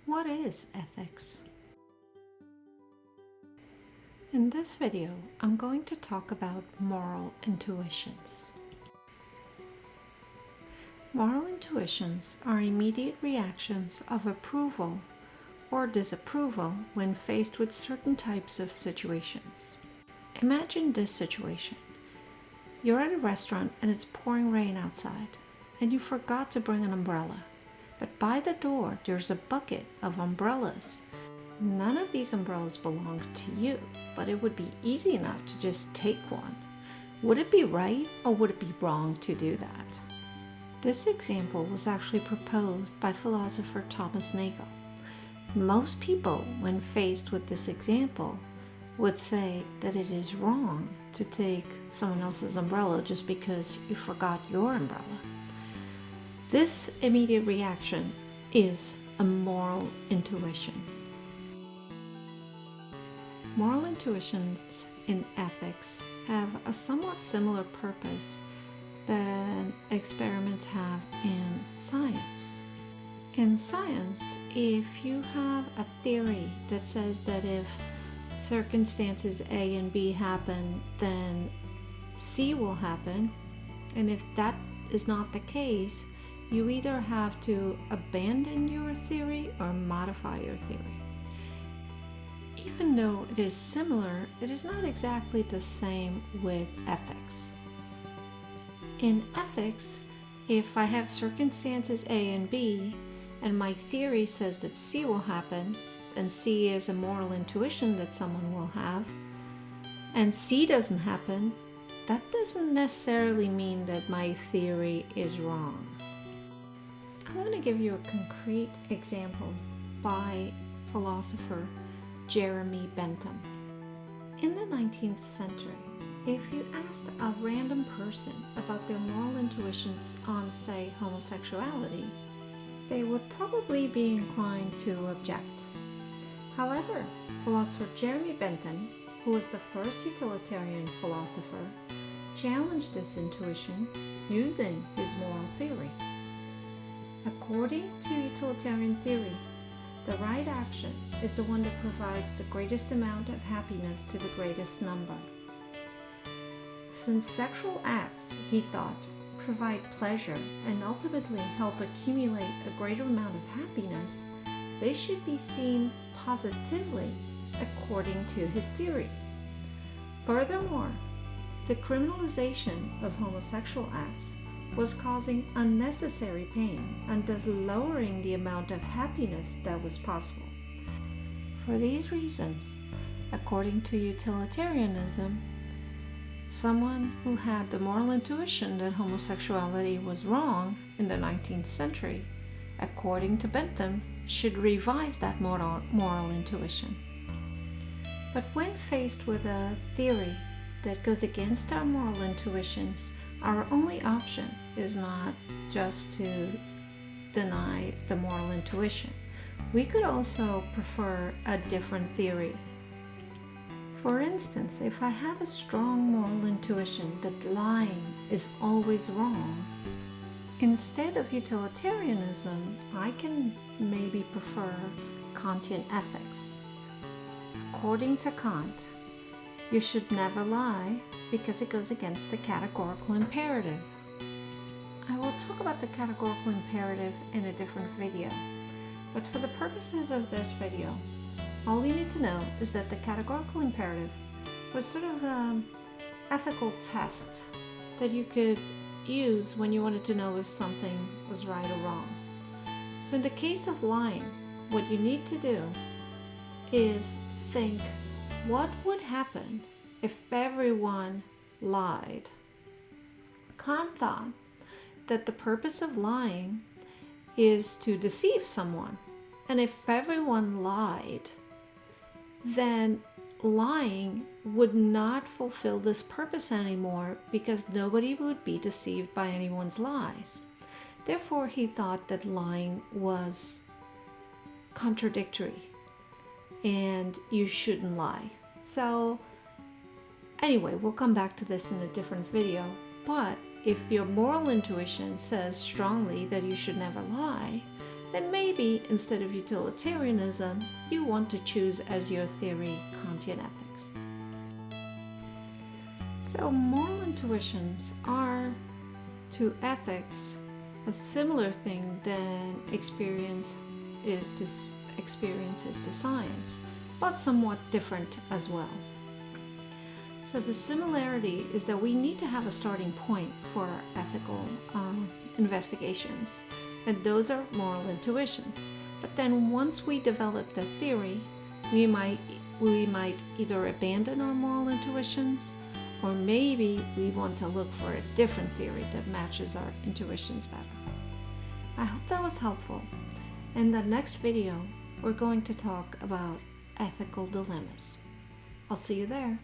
What is ethics? In this video, I'm going to talk about moral intuitions. Moral intuitions are immediate reactions of approval or disapproval when faced with certain types of situations. Imagine this situation. You're at a restaurant and it's pouring rain outside, and you forgot to bring an umbrella. But by the door, there's a bucket of umbrellas. None of these umbrellas belong to you, but it would be easy enough to just take one. Would it be right or would it be wrong to do that? This example was actually proposed by philosopher Thomas Nagel. Most people, when faced with this example, would say that it is wrong to take someone else's umbrella just because you forgot your umbrella. This immediate reaction is a moral intuition. Moral intuitions in ethics have a somewhat similar purpose than experiments have in science. In science, if you have a theory that says that if circumstances A and B happen, then C will happen, and if that is not the case, you either have to abandon your theory or modify your theory. Even though it is similar, it is not exactly the same with ethics. In ethics, if I have circumstances A and B, and my theory says that C will happen, and C is a moral intuition that someone will have, and C doesn't happen, that doesn't necessarily mean that my theory is wrong. I'm going to give you a concrete example by philosopher Jeremy Bentham. In the 19th century, if you asked a random person about their moral intuitions on, say, homosexuality, they would probably be inclined to object. However, philosopher Jeremy Bentham, who was the first utilitarian philosopher, challenged this intuition using his moral theory. According to utilitarian theory, the right action is the one that provides the greatest amount of happiness to the greatest number. Since sexual acts, he thought, provide pleasure and ultimately help accumulate a greater amount of happiness, they should be seen positively according to his theory. Furthermore, the criminalization of homosexual acts was causing unnecessary pain and thus lowering the amount of happiness that was possible. For these reasons, according to utilitarianism, someone who had the moral intuition that homosexuality was wrong in the 19th century, according to Bentham, should revise that moral intuition. But when faced with a theory that goes against our moral intuitions, our only option is not just to deny the moral intuition. We could also prefer a different theory. For instance, if I have a strong moral intuition that lying is always wrong, instead of utilitarianism, I can maybe prefer Kantian ethics. According to Kant, you should never lie because it goes against the categorical imperative. I will talk about the categorical imperative in a different video, but for the purposes of this video, all you need to know is that the categorical imperative was sort of an ethical test that you could use when you wanted to know if something was right or wrong. So in the case of lying, what you need to do is think, what would happen if everyone lied? Kant thought that the purpose of lying is to deceive someone. And if everyone lied, then lying would not fulfill this purpose anymore because nobody would be deceived by anyone's lies. Therefore, he thought that lying was contradictory and you shouldn't lie. So anyway, we'll come back to this in a different video, but if your moral intuition says strongly that you should never lie, then maybe instead of utilitarianism, you want to choose as your theory Kantian ethics. So moral intuitions are to ethics a similar thing than experience is to science, but somewhat different as well. So the similarity is that we need to have a starting point for our ethical investigations, and those are moral intuitions. But then once we develop that theory, we might either abandon our moral intuitions, or maybe we want to look for a different theory that matches our intuitions better. I hope that was helpful. In the next video, we're going to talk about ethical dilemmas. I'll see you there.